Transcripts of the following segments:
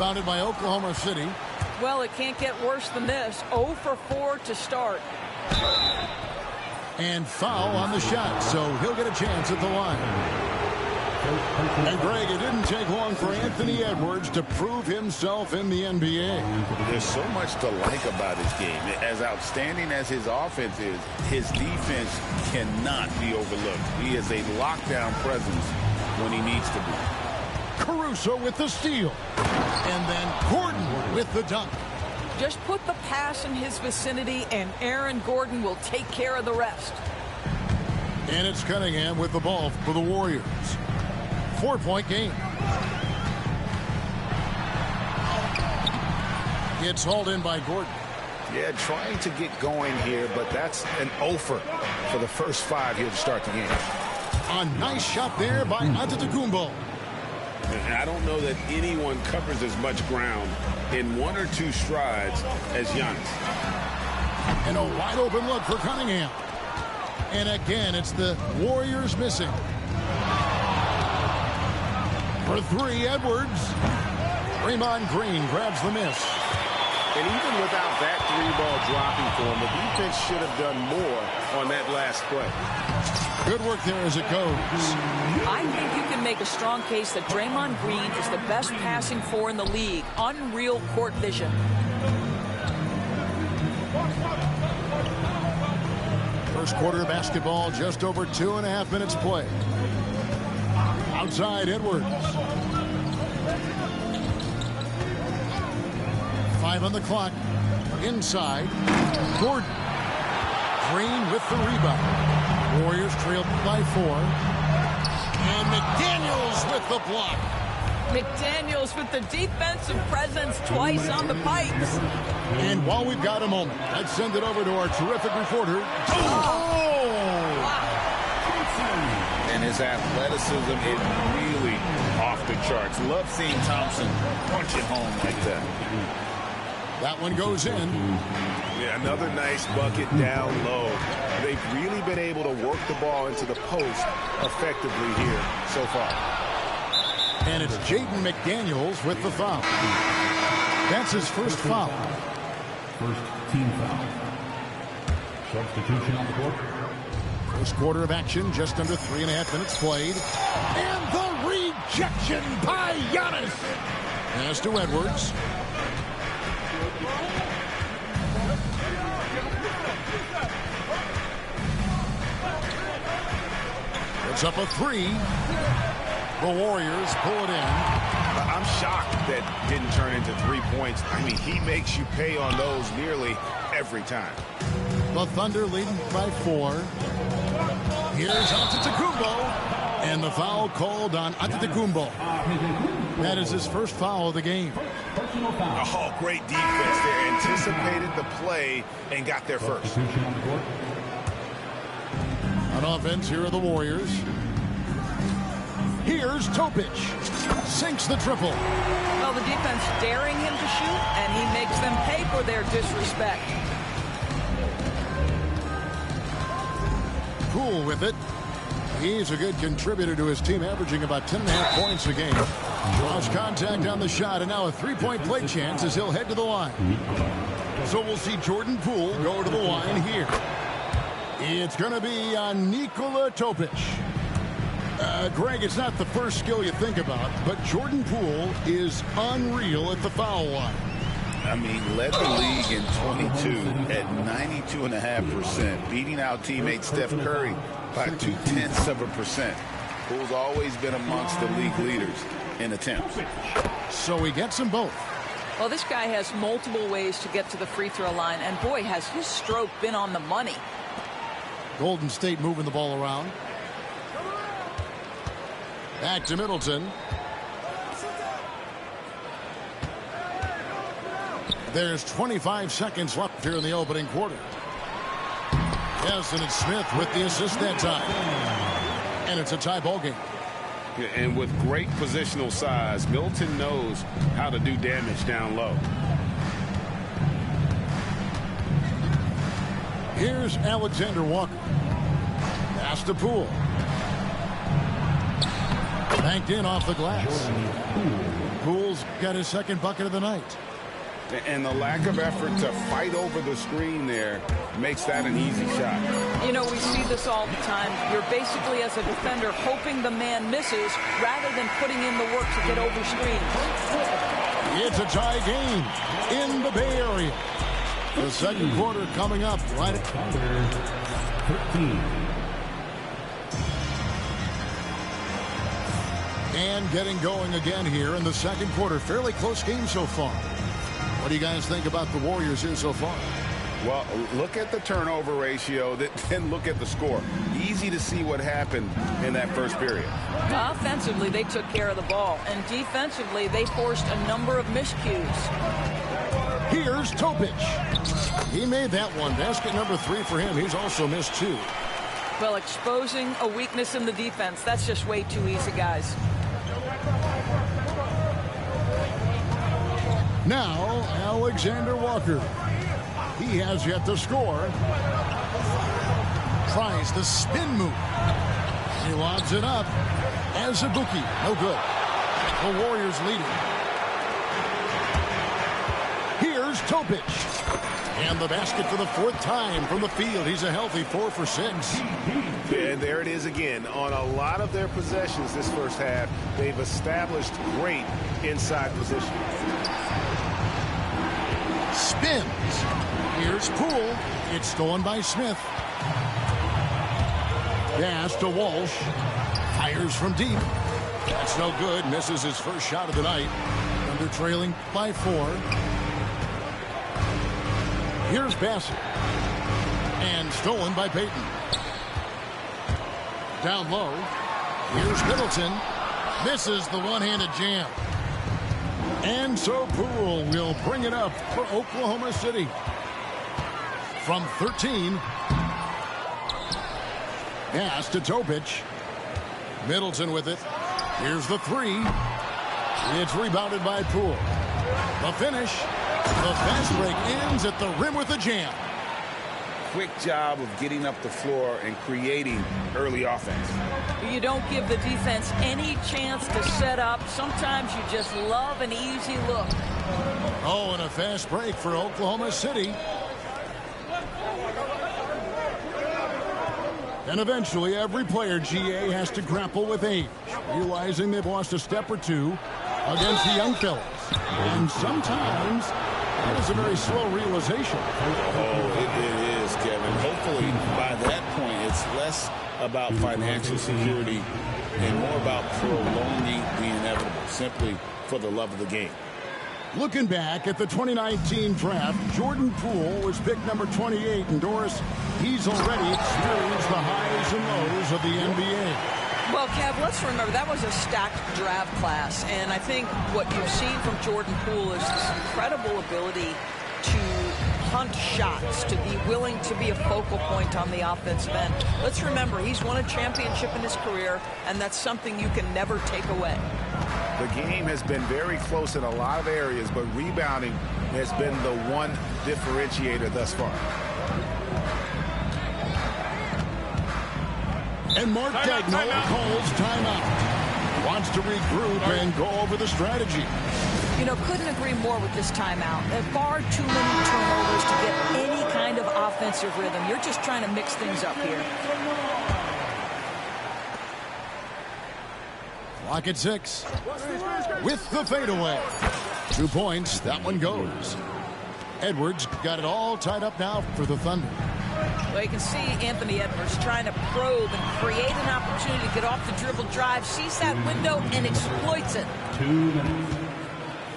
Founded by Oklahoma City. Well, it can't get worse than this. 0 for 4 to start. And foul on the shot, so he'll get a chance at the line. And Greg, it didn't take long for Anthony Edwards to prove himself in the NBA. There's so much to like about his game. As outstanding as his offense is, his defense cannot be overlooked. He is a lockdown presence when he needs to be. Caruso with the steal. And then Gordon with the dunk. Just put the pass in his vicinity, and Aaron Gordon will take care of the rest. And it's Cunningham with the ball for the Warriors. 4-point game. It's hauled in by Gordon. Yeah, trying to get going here, but that's an offer for the first 5 here to start the game. A nice shot there by Antetokounmpo. And I don't know that anyone covers as much ground in 1 or 2 strides as Giannis. And a wide open look for Cunningham. And again, it's the Warriors missing. For 3, Edwards. Draymond Green grabs the miss. And even without that 3-ball dropping for him, the defense should have done more on that last play. Good work there as it goes. I think you can make a strong case that Draymond Green is the best passing 4 in the league. Unreal court vision. First quarter of basketball, just over 2.5 minutes play. Outside, Edwards. 5 on the clock. Inside, Gordon. Green with the rebound. Warriors trailed by 4. And McDaniels with the block. McDaniels with the defensive presence twice on the pipes. And while we've got a moment, let's send it over to our terrific reporter. And his athleticism is really off the charts. Love seeing Thompson punch it home like that. That one goes in. Yeah, another nice bucket down low. They've really been able to work the ball into the post effectively here so far. And it's Jaden McDaniels with the foul. That's his first foul. First team foul. Substitution on the court. First quarter of action, just under 3.5 minutes played. And the rejection by Giannis. Pass to Edwards. It's up a 3. The Warriors pull it in. I'm shocked that didn't turn into 3 points. I mean, he makes you pay on those nearly every time. The Thunder leading by 4. Here's Antetokounmpo. And the foul called on Antetokounmpo. That is his first foul of the game. Oh, great defense there. Anticipated the play and got there first. On offense, here are the Warriors. Here's Topic. Sinks the triple. Well, the defense daring him to shoot, and he makes them pay for their disrespect. Cool with it. He's a good contributor to his team, averaging about 10.5 points a game. Draws contact on the shot, and now a 3-point play chance as he'll head to the line. So we'll see Jordan Poole go to the line here. It's going to be Nikola Topic. Greg, it's not the first skill you think about, but Jordan Poole is unreal at the foul line. I mean, led the league in 22 at 92.5%, beating out teammate Steph Curry by 0.2%. Poole's always been amongst the league leaders in attempts. So he gets them both. Well, this guy has multiple ways to get to the free throw line, and boy, has his stroke been on the money. Golden State moving the ball around. Back to Middleton. There's 25 seconds left here in the opening quarter. Yes, and it's Smith with the assist that time. And it's a tie ball game. And with great positional size, Middleton knows how to do damage down low. Here's Alexander Walker. Pass to Poole. Banked in off the glass. Poole's got his second bucket of the night. And the lack of effort to fight over the screen there makes that an easy shot. You know, we see this all the time. You're basically, as a defender, hoping the man misses rather than putting in the work to get over screens. It's a tie game in the Bay Area. The second quarter coming up right at 13. And getting going again here in the second quarter. Fairly close game so far. What do you guys think about the Warriors here so far? Well, look at the turnover ratio, then look at the score. Easy to see what happened in that first period. Offensively, they took care of the ball. And defensively, they forced a number of miscues. Here's Topic. He made that one. Basket number 3 for him. He's also missed 2. Well, exposing a weakness in the defense, that's just way too easy, guys. Now, Alexander Walker. He has yet to score. Tries the spin move. He lobs it up. Azubuike, no good. The Warriors leading. Here's Topic. And the basket for the 4th time from the field. He's a healthy 4 for 6. And there it is again. On a lot of their possessions this first half, they've established great inside position. Spins. Here's Poole. It's stolen by Smith. Pass to Walsh. Fires from deep. That's no good. Misses his first shot of the night. Under trailing by 4. Here's Bassett. And stolen by Payton. Down low. Here's Middleton. Misses the one-handed jam. And so Poole will bring it up for Oklahoma City. From 13. Pass to Topic. Middleton with it. Here's the 3. It's rebounded by Poole. The finish. The fast break ends at the rim with a jam. Quick job of getting up the floor and creating early offense. You don't give the defense any chance to set up. Sometimes you just love an easy look. Oh, and a fast break for Oklahoma City. And eventually, every player, GA, has to grapple with age, realizing they've lost a step or two against the young fellas. And sometimes, that is a very slow realization. Oh, it is, Kevin. Hopefully, by that point, it's less about financial security and more about prolonging the inevitable, simply for the love of the game. Looking back at the 2019 draft, Jordan Poole was picked number 28, and Doris, he's already experienced the highs and lows of the NBA. Well, Kev, let's remember that was a stacked draft class, and I think what you've seen from Jordan Poole is this incredible ability to hunt shots, to be willing to be a focal point on the offensive end. Let's remember, he's won a championship in his career, and that's something you can never take away. The game has been very close in a lot of areas, but rebounding has been the one differentiator thus far. And Mark Daigneault calls timeout. Wants to regroup and go over the strategy. You know, couldn't agree more with this timeout. There are far too many turnovers to get any kind of offensive rhythm. You're just trying to mix things up here. Clock at 6. With the fadeaway. 2 points. That one goes. Edwards got it all tied up now for the Thunder. Well, you can see Anthony Edwards trying to probe and create an opportunity to get off the dribble drive, sees that window, and exploits it. 2 minutes.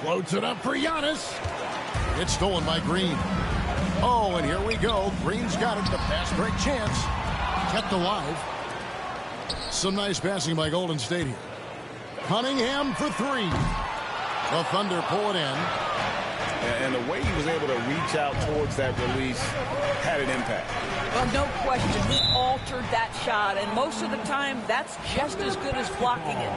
Floats it up for Giannis. It's stolen by Green. Oh, and here we go. Green's got it. The fast break chance. Kept alive. Some nice passing by Golden State here. Cunningham for 3. The Thunder pull it in. And the way he was able to reach out towards that release had an impact. Well, no question. He altered that shot, and most of the time, that's just as good as blocking it.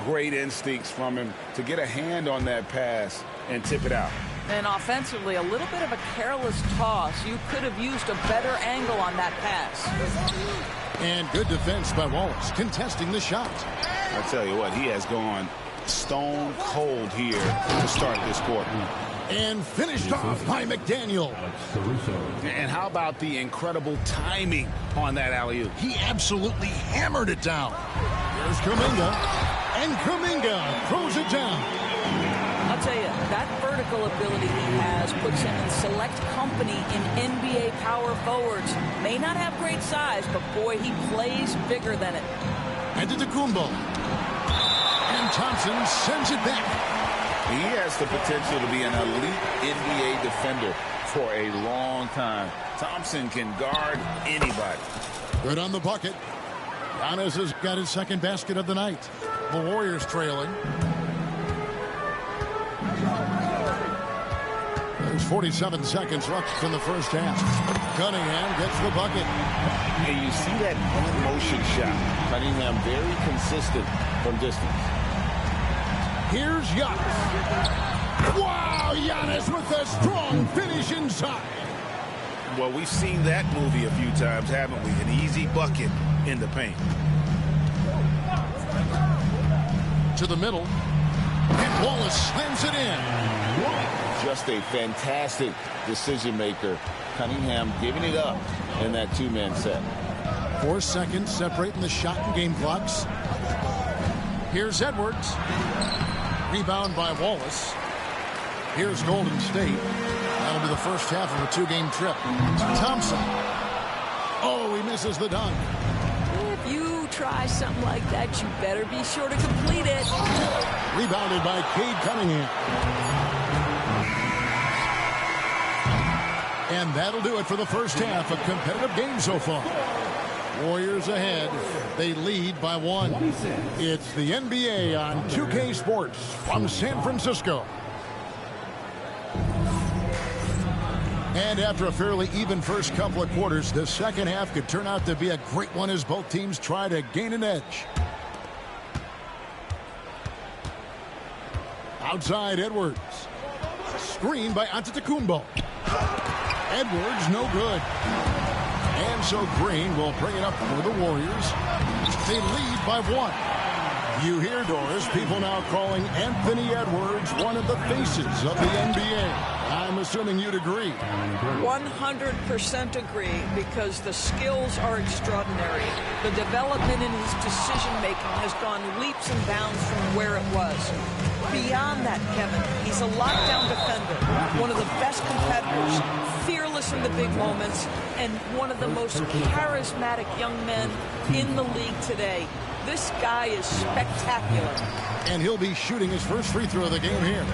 Great instincts from him to get a hand on that pass and tip it out. And offensively, a little bit of a careless toss. You could have used a better angle on that pass. And good defense by Wallace, contesting the shot. I tell you what, he has gone stone cold here to start this quarter. And finished off by McDaniel. And how about the incredible timing on that alley-oop? He absolutely hammered it down. There's Kuminga. And Kuminga throws it down. I'll tell you, that vertical ability he has puts him in select company in NBA power forwards. May not have great size, but boy, he plays bigger than it. Antetokounmpo. And Thompson sends it back. He has the potential to be an elite NBA defender for a long time. Thompson can guard anybody. Good on the bucket. Giannis has got his second basket of the night. The Warriors trailing. There's 47 seconds left in the first half. Cunningham gets the bucket. And you see that one-motion shot. Cunningham very consistent from distance. Here's Giannis. Wow, Giannis with a strong finish inside. Well, we've seen that movie a few times, haven't we? An easy bucket in the paint. To the middle. And Wallace slams it in. Just a fantastic decision maker. Cunningham giving it up in that two-man set. 4 seconds separating the shot and game clocks. Here's Edwards. Rebound by Wallace. Here's Golden State. That'll be the first half of a two-game trip. Thompson. Oh, he misses the dunk. If you try something like that, you better be sure to complete it. Rebounded by Cade Cunningham. And that'll do it for the first half. A competitive game so far. Warriors ahead. They lead by 1. It's the NBA on 2K Sports from San Francisco. And after a fairly even first couple of quarters, the second half could turn out to be a great one as both teams try to gain an edge. Outside Edwards. Screen by Antetokounmpo. Edwards no good. And so Green will bring it up for the Warriors. They lead by 1. You hear, Doris, people now calling Anthony Edwards one of the faces of the NBA. I'm assuming you'd agree. 100% agree, because the skills are extraordinary. The development in his decision-making has gone leaps and bounds from where it was. Beyond that, Kevin, he's a lockdown defender, one of the best competitors, fearless in the big moments, and one of the most charismatic young men in the league today. This guy is spectacular. And he'll be shooting his first free throw of the game here.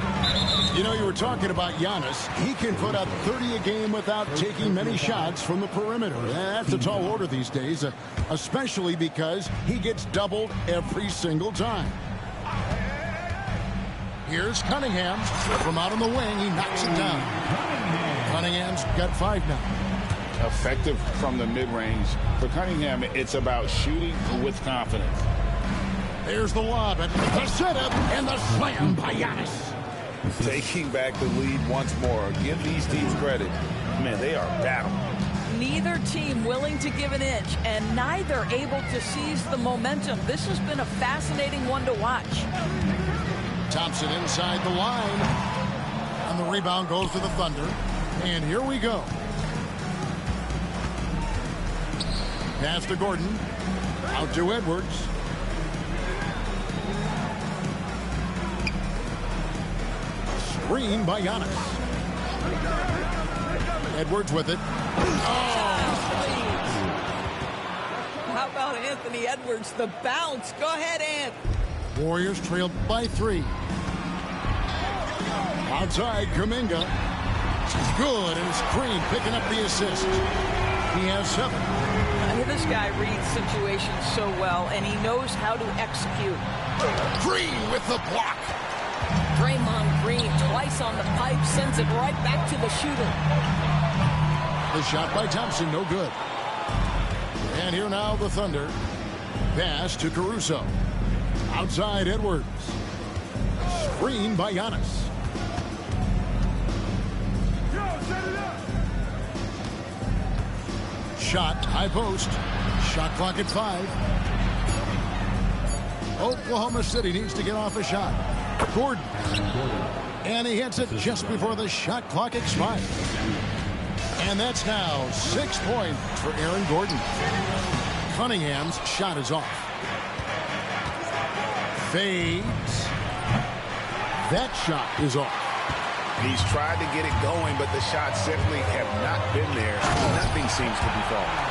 You know, you were talking about Giannis. He can put up 30 a game without taking many shots from the perimeter. That's a tall order these days, especially because he gets doubled every single time. Here's Cunningham. From out on the wing, he knocks it down. Cunningham's got 5 now. Effective from the mid-range. For Cunningham, it's about shooting with confidence. There's the lob, and the setup, and the slam by Giannis. Taking back the lead once more. Give these teams credit. Man, they are battling. Neither team willing to give an inch, and neither able to seize the momentum. This has been a fascinating one to watch. Thompson inside the line. And the rebound goes to the Thunder. And here we go. Pass to Gordon. Out to Edwards. Screen by Giannis. Edwards with it. How about Anthony Edwards? The bounce. Go ahead, Ant. Warriors trailed by 3. Outside, Kuminga. Good, and Green picking up the assist. He has 7. This guy reads situations so well, and he knows how to execute. Green with the block. Draymond Green twice on the pipe, sends it right back to the shooter. The shot by Thompson, no good. And here now the Thunder. Pass to Caruso. Outside Edwards. Screen by Giannis. Shot, high post. Shot clock at 5. Oklahoma City needs to get off a shot. Gordon. And he hits it just before the shot clock expires. And that's now 6 points for Aaron Gordon. Cunningham's shot is off. Fades. That shot is off. He's tried to get it going, but the shots simply have not been there. Nothing seems to be falling.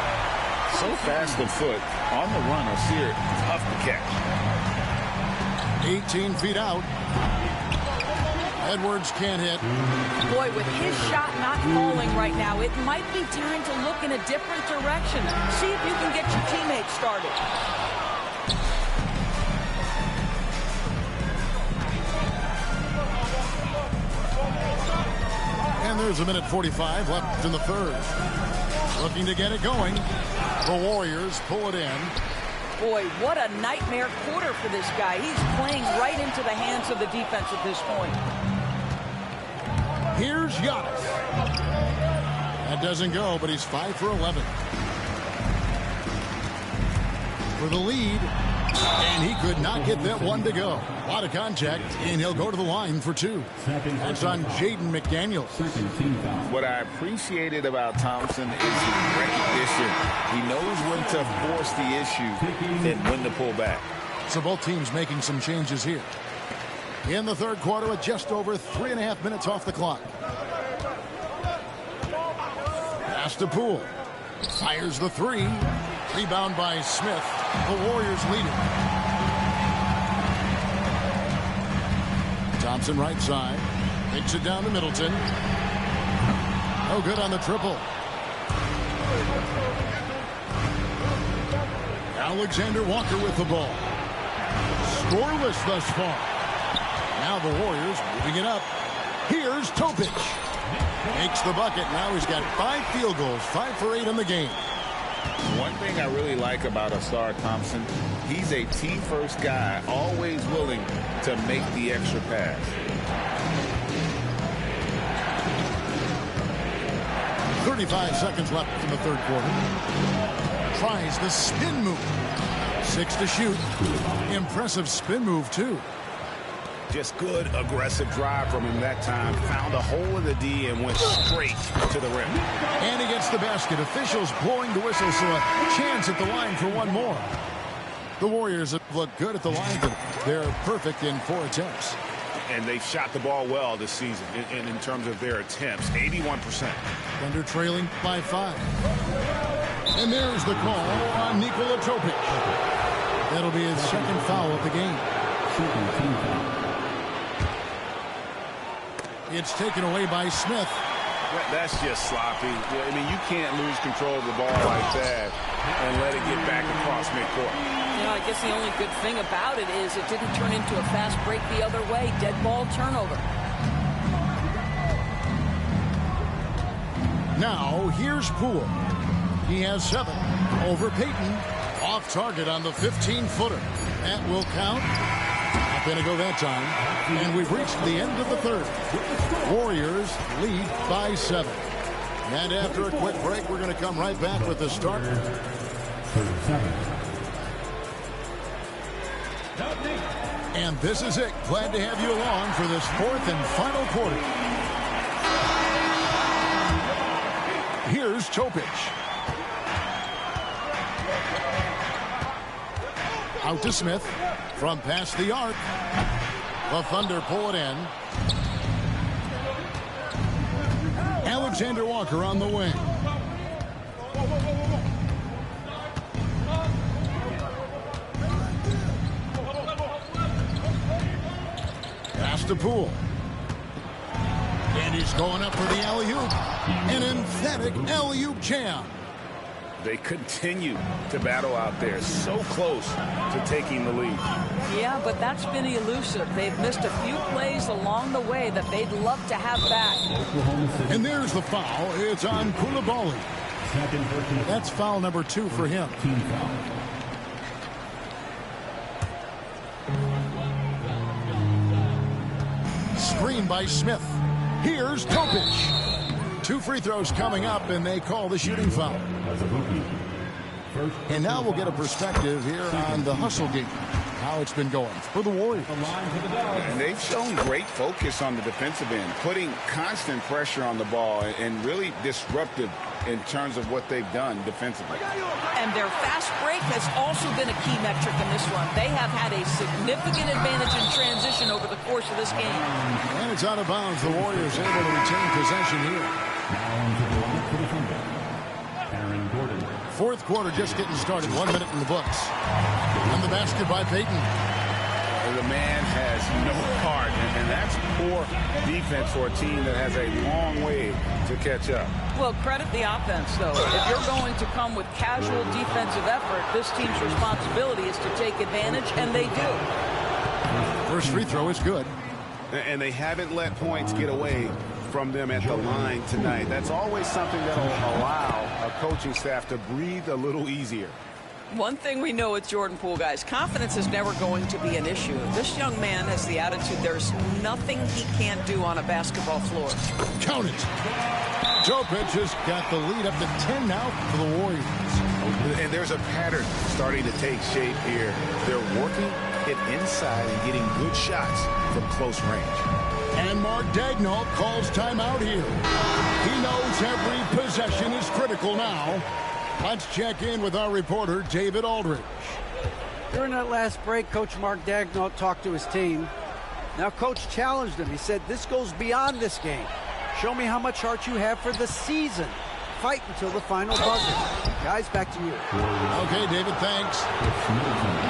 So fast of foot on the run. Sear, tough to catch. 18 feet out. Edwards can't hit. Boy, with his shot not falling right now, it might be time to look in a different direction. See if you can get your teammates started. And there's 1:45 left in the third. Looking to get it going. The Warriors pull it in. Boy, what a nightmare quarter for this guy. He's playing right into the hands of the defense at this point. Here's Giannis. That doesn't go, but he's 5 for 11. For the lead. And he could not get that one to go. A lot of contact, and he'll go to the line for 2. That's on Jaden McDaniels. What I appreciated about Thompson is his recognition. He knows when to force the issue and when to pull back. So both teams making some changes here. In the third quarter with just over 3.5 minutes off the clock. Pass to Poole. Fires the 3. Rebound by Smith. The Warriors lead it. Thompson right side. Takes it down to Middleton. No good on the triple. Alexander Walker with the ball. Scoreless thus far. Now the Warriors moving it up. Here's Topic. Makes the bucket. Now he's got 5 field goals. 5 for 8 in the game. One thing I really like about Ausar Thompson, he's a team-first guy, always willing to make the extra pass. .35 seconds left in the third quarter. Tries the spin move. 6 to shoot. Impressive spin move, too. Just good, aggressive drive from him that time. Found a hole in the D and went straight to the rim. And he gets the basket. Officials blowing the whistle, so a chance at the line for one more. The Warriors have looked good at the line, but they're perfect in 4 attempts. And they've shot the ball well this season in terms of their attempts. 81%. Thunder trailing by 5. And there's the call on Nikola Topic. That'll be his second foul of the game. It's taken away by Smith. That's just sloppy. I mean, you can't lose control of the ball like that and let it get back across midcourt. You know, I guess the only good thing about it is it didn't turn into a fast break the other way. Dead ball turnover. Now, here's Poole. He has 7 over Payton. Off target on the 15-footer. That will count. Not going to go that time. And we've reached the end of the third. Warriors lead by 7. And after a quick break, we're going to come right back with the start. And this is it. Glad to have you along for this 4th and final quarter. Here's Topic. Out to Smith from past the arc. The Thunder pull it in. Alexander Walker on the wing. Pass to Poole. And he's going up for the alley-oop. An emphatic alley-oop jam. They continue to battle out there, so close to taking the lead. Yeah, but that's been elusive. They've missed a few plays along the way that they'd love to have back. And there's the foul. It's on Coulibaly. That's foul number 2 for him. Screen by Smith. Here's Topic. 2 free throws coming up, and they call the shooting foul. And now we'll get a perspective here on the hustle game. how it's been going for the Warriors. And they've shown great focus on the defensive end, putting constant pressure on the ball and really disruptive in terms of what they've done defensively. And their fast break has also been a key metric in this one. They have had a significant advantage in transition over the course of this game. And it's out of bounds. The Warriors able to retain possession here. Aaron Gordon. Fourth quarter just getting started. 1 minute in the books. And the basket by Payton. The man has no heart, and that's poor defense for a team that has a long way to catch up. Well, credit the offense, though. If you're going to come with casual defensive effort, this team's responsibility is to take advantage, and they do. First free throw is good. And they haven't let points get away from them at the line tonight. That's always something that will allow a coaching staff to breathe a little easier. One thing we know with Jordan Poole, guys, confidence is never going to be an issue. This young man has the attitude there's nothing he can't do on a basketball floor. Count it. Topic has got the lead up to 10 now for the Warriors. And there's a pattern starting to take shape here. They're working it inside and getting good shots from close range. And Mark Daigneault calls timeout here. He knows every possession is critical now. Let's check in with our reporter, David Aldridge. During that last break, Coach Mark Daigneault talked to his team. Now, Coach challenged him. He said, this goes beyond this game. Show me how much heart you have for the season. Fight until the final buzzer. Guys, back to you. Okay, David, thanks.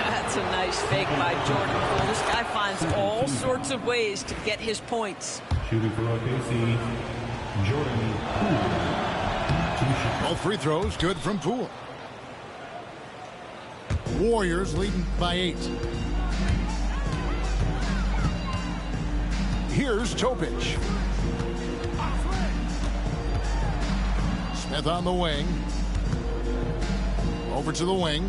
That's a nice fake by Jordan Poole. This guy finds all sorts of ways to get his points. Shooting for OKC, Jordan Poole. Both free throws good from Poole. Warriors leading by 8. Here's Topic. Smith on the wing. Over to the wing.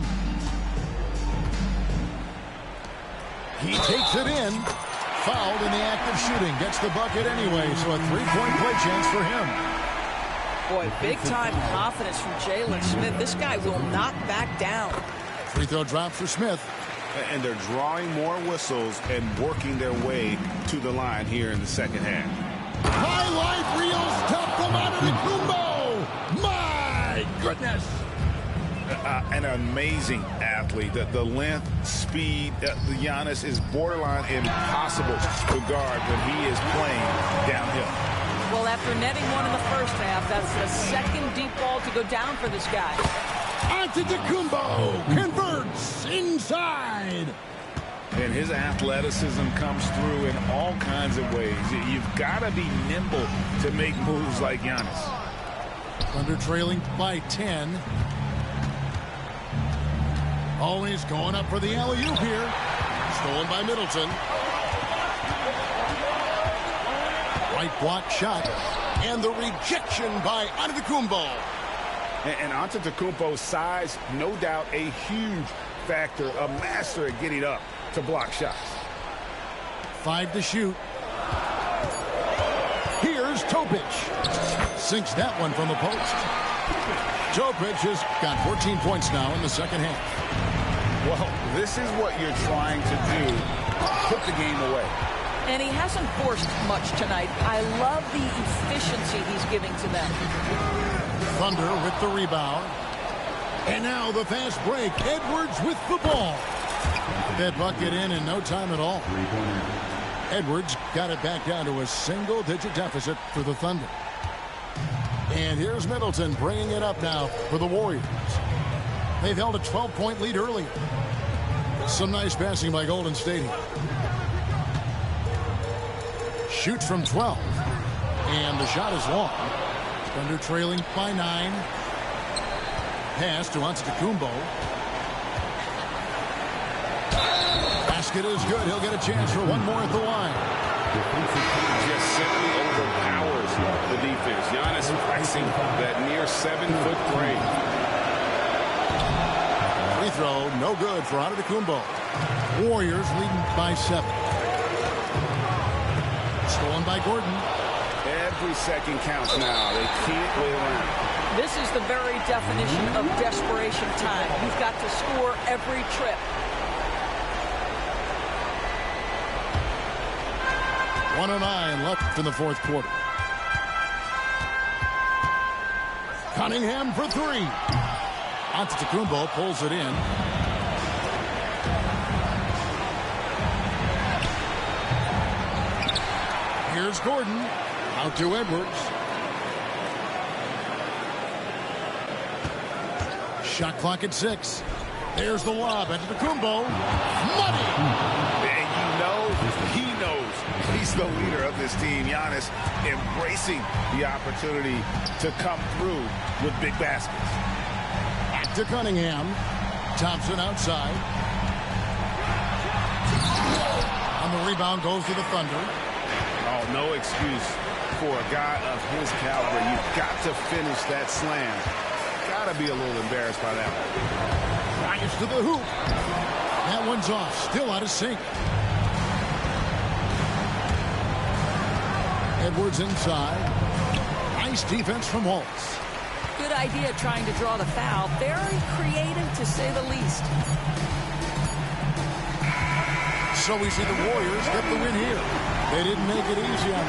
He takes it in. Fouled in the act of shooting. Gets the bucket anyway, so a three-point play chance for him. Boy, big-time confidence from Jalen Smith. This guy will not back down. Free throw drop for Smith. And they're drawing more whistles and working their way to the line here in the second half. Highlight reels top from Antetokounmpo. My goodness. An amazing athlete. The length, speed, the Giannis is borderline impossible to guard when he is playing downhill. Well, after netting one in the first half, that's the second deep ball to go down for this guy. Antetokounmpo converts inside. And his athleticism comes through in all kinds of ways. You've got to be nimble to make moves like Giannis. Thunder trailing by 10. Always going up for the alley-oop here. Stolen by Middleton. Right block shot. And the rejection by Antetokounmpo. And Antetokounmpo's size, no doubt a huge factor, a master at getting up to block shots. 5 to shoot. Here's Topic. Sinks that one from the post. Topic has got 14 points now in the second half. Well, this is what you're trying to do. Put the game away. And he hasn't forced much tonight. I love the efficiency he's giving to them. Thunder with the rebound. And now the fast break. Edwards with the ball. That bucket in no time at all. Edwards got it back down to a single-digit deficit for the Thunder. And here's Middleton bringing it up now for the Warriors. They've held a 12-point lead early. Some nice passing by Golden State here. Shoots from 12. And the shot is long. Thunder trailing by 9. Pass to Antetokounmpo. Basket is good. He'll get a chance for one more at the line. Just simply overpowers the defense. Giannis pressing that near 7-foot frame. Free throw, no good for Antetokounmpo. Warriors leading by 7. Stolen by Gordon. Every second counts now. They can't wait around. This is the very definition of desperation time. You've got to score every trip. 1:09 left in the fourth quarter. Cunningham for three. Antetokounmpo pulls it in. Here's Gordon. Out to Edwards. Shot clock at 6. There's the lob. Antetokounmpo. Money! And you know, he knows he's the leader of this team. Giannis embracing the opportunity to come through with big baskets. Back to Cunningham. Thompson outside. On the rebound goes to the Thunder. Oh, no excuse for a guy of his caliber. You've got to finish that slam. Got to be a little embarrassed by that one. Drives to the hoop. That one's off. Still out of sync. Edwards inside. Nice defense from Holtz. Good idea trying to draw the foul. Very creative, to say the least. So we see the Warriors get the win here. They didn't make it easy on them.